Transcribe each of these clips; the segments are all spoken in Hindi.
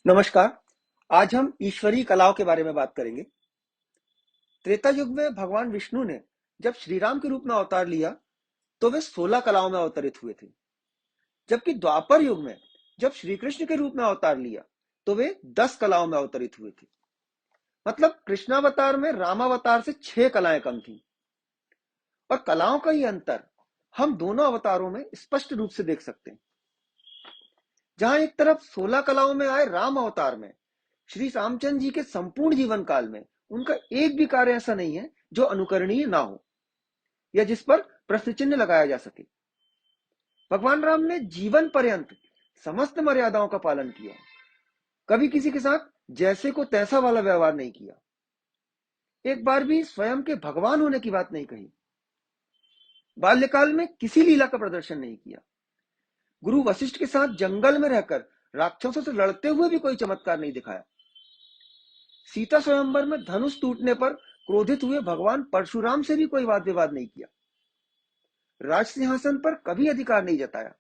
नमस्कार। आज हम ईश्वरीय कलाओं के बारे में बात करेंगे। त्रेता युग में भगवान विष्णु ने जब श्री राम के रूप में अवतार लिया तो वे 16 कलाओं में अवतरित हुए थे। जबकि द्वापर युग में जब श्री कृष्ण के रूप में अवतार लिया तो वे 10 कलाओं में अवतरित हुए थे। मतलब कृष्णावतार में रामावतार से 6 कलाएं कम थी। और कलाओं का ये अंतर हम दोनों अवतारों में स्पष्ट रूप से देख सकते हैं। जहां एक तरफ 16 कलाओं में आए राम अवतार में श्री रामचंद्र जी के संपूर्ण जीवन काल में उनका एक भी कार्य ऐसा नहीं है जो अनुकरणीय ना हो या जिस पर प्रश्न चिन्ह लगाया जा सके। भगवान राम ने जीवन पर्यंत समस्त मर्यादाओं का पालन किया। कभी किसी के साथ जैसे को तैसा वाला व्यवहार नहीं किया। एक बार भी स्वयं के भगवान होने की बात नहीं कही। बाल्यकाल में किसी लीला का प्रदर्शन नहीं किया। गुरु वशिष्ठ के साथ जंगल में रहकर राक्षसों से लड़ते हुए भी कोई चमत्कार नहीं दिखाया। सीता स्वयंवर में धनुष टूटने पर क्रोधित हुए भगवान परशुराम से भी कोई वाद विवाद नहीं किया। राज सिंहासन पर कभी अधिकार नहीं जताया।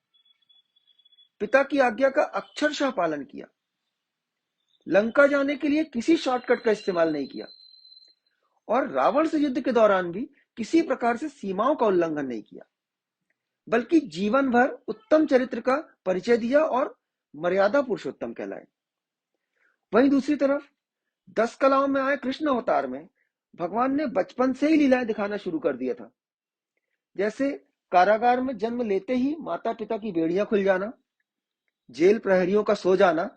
पिता की आज्ञा का अक्षरशः पालन किया। लंका जाने के लिए किसी शॉर्टकट का इस्तेमाल नहीं किया। और रावण से युद्ध के दौरान भी किसी प्रकार से सीमाओं का उल्लंघन नहीं किया, बल्कि जीवन भर उत्तम चरित्र का परिचय दिया और मर्यादा पुरुषोत्तम कहलाए। वहीं दूसरी तरफ 10 कलाओं में आए कृष्ण अवतार में भगवान ने बचपन से ही लीलाएं दिखाना शुरू कर दिया था। जैसे कारागार में जन्म लेते ही माता पिता की बेड़ियां खुल जाना, जेल प्रहरियों का सो जाना,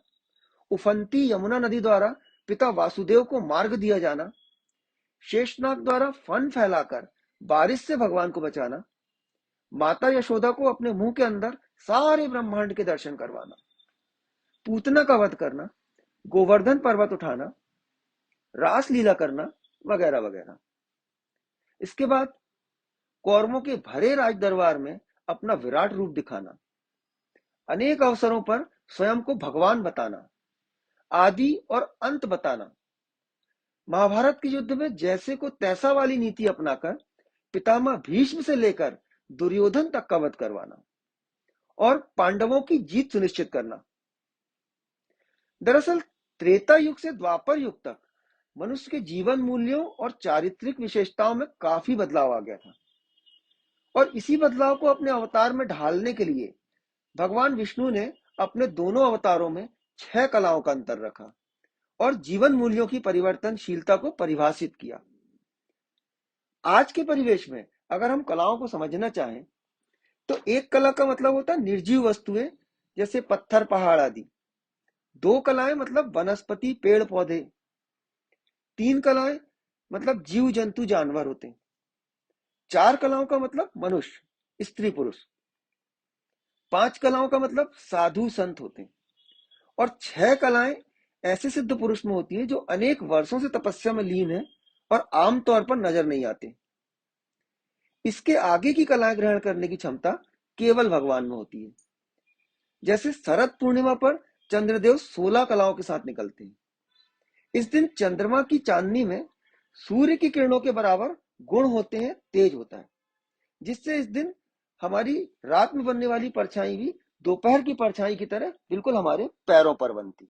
उफनती यमुना नदी द्वारा पिता वासुदेव को मार्ग दिया जाना, शेषनाग द्वारा फन फैलाकर बारिश से भगवान को बचाना, माता यशोदा को अपने मुंह के अंदर सारे ब्रह्मांड के दर्शन करवाना, पूतना का वध करना, गोवर्धन पर्वत उठाना, रास लीला करना, वगैरह वगैरह। इसके बाद कौरवों के भरे राज दरबार में अपना विराट रूप दिखाना, अनेक अवसरों पर स्वयं को भगवान बताना, आदि और अंत बताना, महाभारत के युद्ध में जैसे को तैसा वाली नीति अपनाकर पितामह भीष्म से लेकर दुर्योधन तक का वध करवाना और पांडवों की जीत सुनिश्चित करना। दरअसल त्रेता युग से द्वापर युग तक मनुष्य के जीवन मूल्यों और चारित्रिक विशेषताओं में काफी बदलाव आ गया था। और इसी बदलाव को अपने अवतार में ढालने के लिए भगवान विष्णु ने अपने दोनों अवतारों में 6 कलाओं का अंतर रखा और जीवन मूल्यों की परिवर्तनशीलता को परिभाषित किया। आज के परिवेश में अगर हम कलाओं को समझना चाहें तो एक कला का मतलब होता है निर्जीव वस्तुएं जैसे पत्थर पहाड़ आदि। 2 कलाएं मतलब वनस्पति पेड़ पौधे। 3 कलाएं मतलब जीव जंतु जानवर होते हैं। 4 कलाओं का मतलब मनुष्य स्त्री पुरुष। 5 कलाओं का मतलब साधु संत होते हैं। और 6 कलाएं ऐसे सिद्ध पुरुष में होती है जो अनेक वर्षों से तपस्या में लीन है और आमतौर पर नजर नहीं आते। इसके आगे की कलाएं ग्रहण करने की क्षमता केवल भगवान में होती है। जैसे शरद पूर्णिमा पर चंद्रदेव 16 कलाओं के साथ निकलते हैं। इस दिन चंद्रमा की चांदनी में सूर्य की किरणों के बराबर गुण होते हैं, तेज होता है, जिससे इस दिन हमारी रात में बनने वाली परछाई भी दोपहर की परछाई की तरह बिल्कुल हमारे पैरों पर बनती।